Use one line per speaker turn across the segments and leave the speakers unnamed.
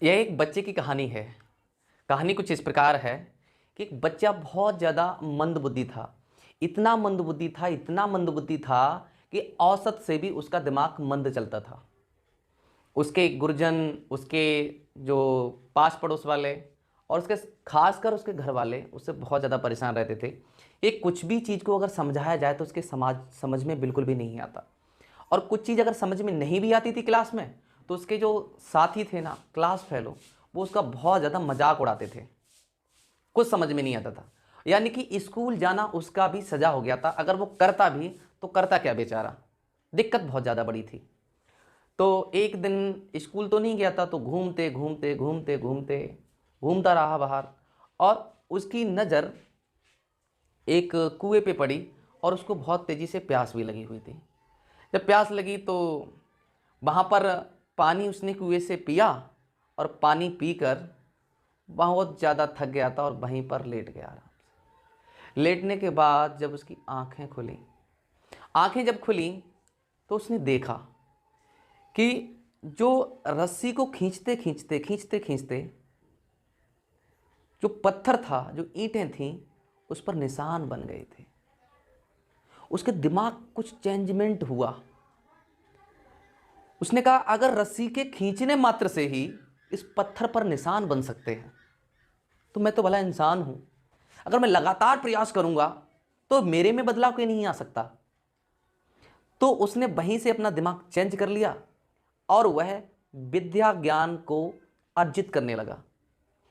यह एक बच्चे की कहानी है। कहानी कुछ इस प्रकार है कि एक बच्चा बहुत ज़्यादा मंदबुद्धि था। इतना मंदबुद्धि था, इतना मंदबुद्धि था कि औसत से भी उसका दिमाग मंद चलता था। उसके गुरुजन, उसके जो पास पड़ोस वाले और उसके खासकर उसके घर वाले उससे बहुत ज़्यादा परेशान रहते थे। ये कुछ भी चीज़ को अगर समझाया जाए तो उसके समझ में बिल्कुल भी नहीं आता। और कुछ चीज़ अगर समझ में नहीं भी आती थी क्लास में, तो उसके जो साथी थे ना, क्लास फेलो, वो उसका बहुत ज़्यादा मजाक उड़ाते थे। कुछ समझ में नहीं आता था। यानी कि स्कूल जाना उसका भी सजा हो गया था। अगर वो करता भी तो करता क्या बेचारा, दिक्कत बहुत ज़्यादा बड़ी थी। तो एक दिन स्कूल तो नहीं गया था, तो घूमते घूमते घूमते घूमते घूमता रहा बाहर, और उसकी नज़र एक कुएं पे पड़ी और उसको बहुत तेज़ी से प्यास भी लगी हुई थी। जब प्यास लगी तो वहाँ पर पानी उसने कुएं से पिया, और पानी पीकर बहुत ज़्यादा थक गया था और वहीं पर लेट गया आराम से। लेटने के बाद जब उसकी आंखें खुली, आंखें जब खुली तो उसने देखा कि जो रस्सी को खींचते खींचते खींचते खींचते जो पत्थर था, जो ईंटें थीं, उस पर निशान बन गए थे। उसके दिमाग कुछ चेंजमेंट हुआ। उसने कहा अगर रस्सी के खींचने मात्र से ही इस पत्थर पर निशान बन सकते हैं तो मैं तो भला इंसान हूं। अगर मैं लगातार प्रयास करूंगा तो मेरे में बदलाव क्यों नहीं आ सकता। तो उसने वहीं से अपना दिमाग चेंज कर लिया और वह विद्या ज्ञान को अर्जित करने लगा।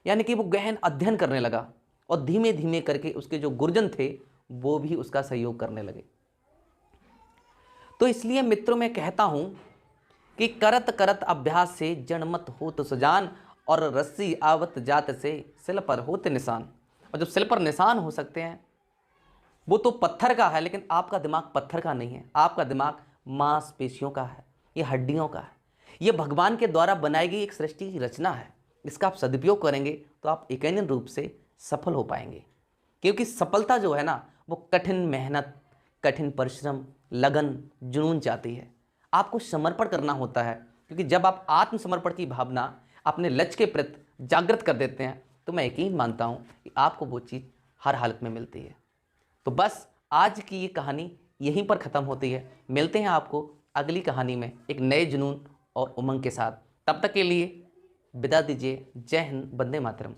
यानी कि वो गहन अध्ययन करने लगा, और धीमे धीमे करके उसके जो गुरुजन थे वो भी उसका सहयोग करने लगे। तो इसलिए मित्रों, मैं कहता हूं कि करत करत अभ्यास से जड़मत होत सुजान, और रस्सी आवत जात से सिल पर होते निशान। और जब सिल पर निशान हो सकते हैं, वो तो पत्थर का है, लेकिन आपका दिमाग पत्थर का नहीं है। आपका दिमाग मांसपेशियों का है, ये हड्डियों का है। ये भगवान के द्वारा बनाई गई एक सृष्टि की रचना है। इसका आप सदुपयोग करेंगे तो आप यकीनन रूप से सफल हो पाएंगे। क्योंकि सफलता जो है ना, वो कठिन मेहनत, कठिन परिश्रम, लगन, जुनून चाहती है। आपको समर्पण करना होता है, क्योंकि जब आप आत्मसमर्पण की भावना अपने लक्ष्य के प्रति जागृत कर देते हैं तो मैं यकीन मानता हूं कि आपको वो चीज़ हर हालत में मिलती है। तो बस आज की ये कहानी यहीं पर ख़त्म होती है। मिलते हैं आपको अगली कहानी में एक नए जुनून और उमंग के साथ। तब तक के लिए विदा दीजिए। जय हिंद, वंदे मातरम।